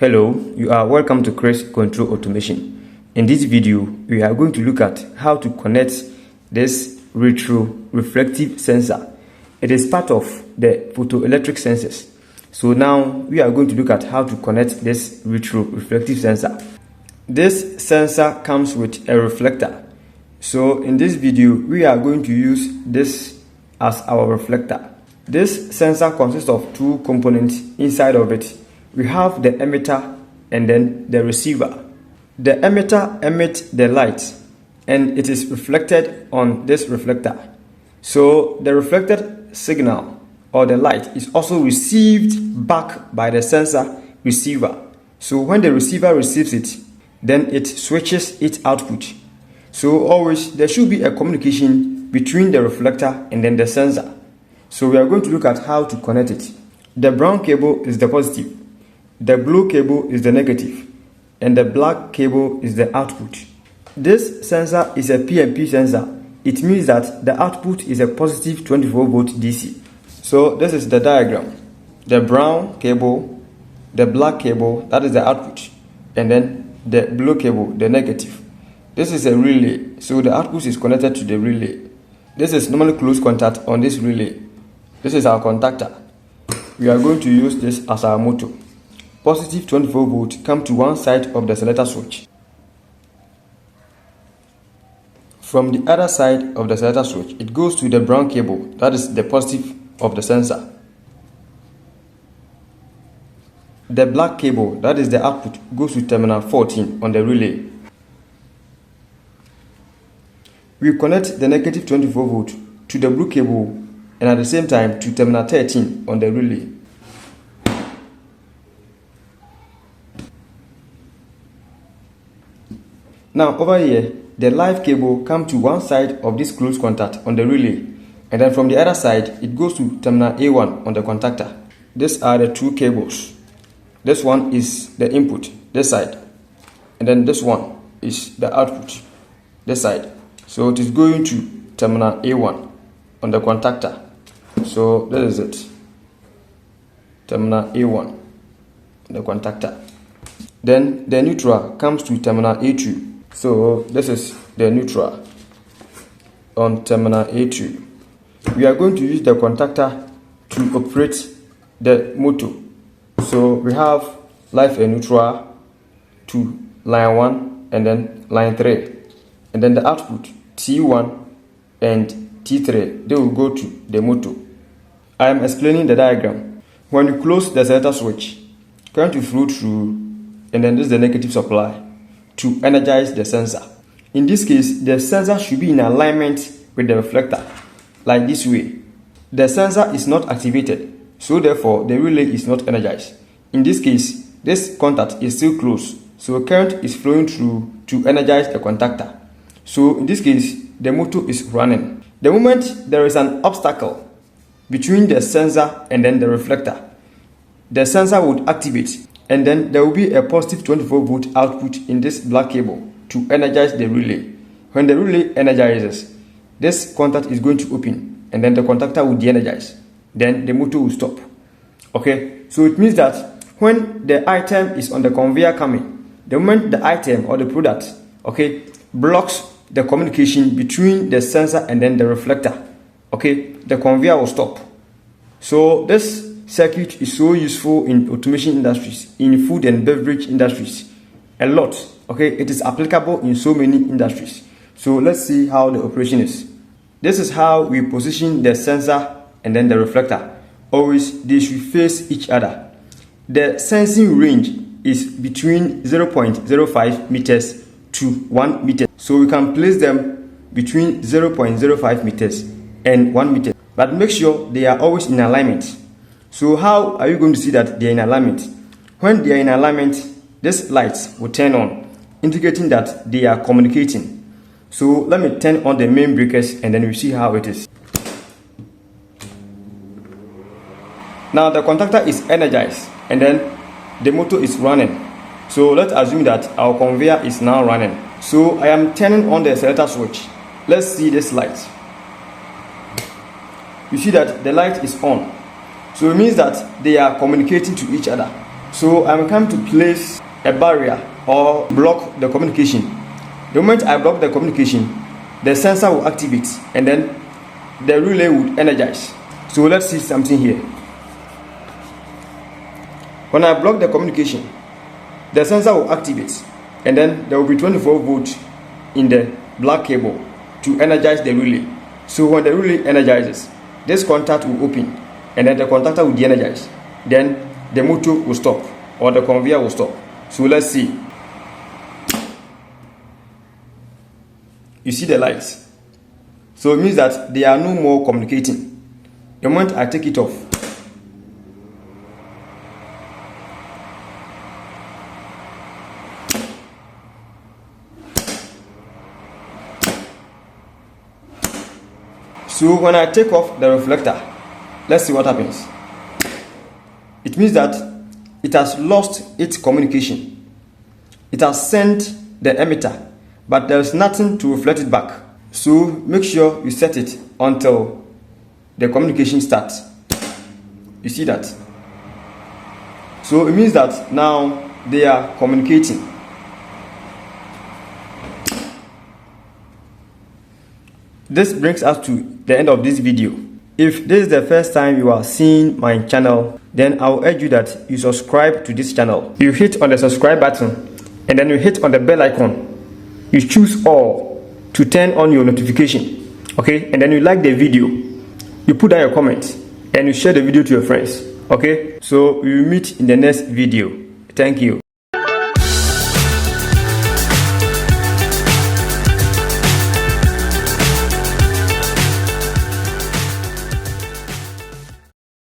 Hello, you are welcome to Chris Control Automation. In this video, we are going to look at how to connect this retroreflective sensor. It is part of the photoelectric sensors. So now we are going to look at how to connect this retroreflective sensor. This sensor comes with a reflector. So in this video, we are going to use this as our reflector. This sensor consists of two components inside of it. We have the emitter and then the receiver. The emitter emits the light and it is reflected on this reflector. So the reflected signal or the light is also received back by the sensor receiver. So when the receiver receives it, then it switches its output. So always there should be a communication between the reflector and then the sensor. So we are going to look at how to connect it. The brown cable is the positive. The blue cable is the negative, and the black cable is the output. This sensor is a PNP sensor. It means that the output is a positive 24-volt DC. So this is the diagram. The brown cable, the black cable, that is the output, and then the blue cable, the negative. This is a relay, so the output is connected to the relay. This is normally close contact on this relay. This is our contactor. We are going to use this as our motor. Positive 24 volt come to one side of the selector switch. From the other side of the selector switch, it goes to the brown cable, that is the positive of the sensor. The black cable, that is the output, goes to terminal 14 on the relay. We connect the negative 24 volt to the blue cable and at the same time to terminal 13 on the relay. Now over here, the live cable comes to one side of this close contact on the relay, and then from the other side, it goes to terminal A1 on the contactor. These are the two cables. This one is the input, this side, and then this one is the output, this side. So it is going to terminal A1 on the contactor. So this is it, terminal A1 on the contactor. Then the neutral comes to terminal A2. So this is the neutral on terminal A2. We are going to use the contactor to operate the motor. So we have live and neutral to line 1 and then line 3. And then the output T1 and T3, they will go to the motor. I am explaining the diagram. When you close the selector switch, current will flow through, and then this is the negative supply to energize the sensor. In this case, the sensor should be in alignment with the reflector, like this way. The sensor is not activated, so therefore the relay is not energized. In this case, this contact is still closed, so current is flowing through to energize the contactor. So in this case, the motor is running. The moment there is an obstacle between the sensor and then the reflector, the sensor would activate, and then there will be a positive 24 volt output in this black cable to energize the relay. When the relay energizes, this contact is going to open, and then the contactor will de-energize. Then the motor will stop. Okay, so it means that when the item is on the conveyor coming, the moment the item or the product, okay, blocks the communication between the sensor and then the reflector, okay, the conveyor will stop. So this circuit is so useful in automation industries, in food and beverage industries, a lot. Okay, it is applicable in so many industries. So let's see how the operation is. This is how we position the sensor and then the reflector. Always they should face each other. The sensing range is between 0.05 meters to 1 meter. So we can place them between 0.05 meters and 1 meter. But make sure they are always in alignment. So how are you going to see that they are in alignment? When they are in alignment, these lights will turn on, indicating that they are communicating. So let me turn on the main breakers and then we see how it is. Now the contactor is energized and then the motor is running. So let's assume that our conveyor is now running. So I am turning on the selector switch. Let's see this light. You see that the light is on. So it means that they are communicating to each other. So I'm come to place a barrier or block the communication. The moment I block the communication, the sensor will activate and then the relay would energize. So let's see something here. When I block the communication, the sensor will activate and then there will be 24 volts in the black cable to energize the relay. So when the relay energizes, this contact will open and then the contactor will de-energize. Then the motor will stop or the conveyor will stop. So let's see. You see the lights. So it means that they are no more communicating. The moment I take it off, so when I take off the reflector, let's see what happens. It means that it has lost its communication. It has sent the emitter, but there is nothing to reflect it back. So make sure you set it until the communication starts. You see that? So it means that now they are communicating. This brings us to the end of this video. If this is the first time you are seeing my channel, then I will urge you that you subscribe to this channel. You hit on the subscribe button and then you hit on the bell icon. You choose all to turn on your notification. Okay, and then you like the video. You put down your comment and you share the video to your friends. Okay, so we will meet in the next video. Thank you.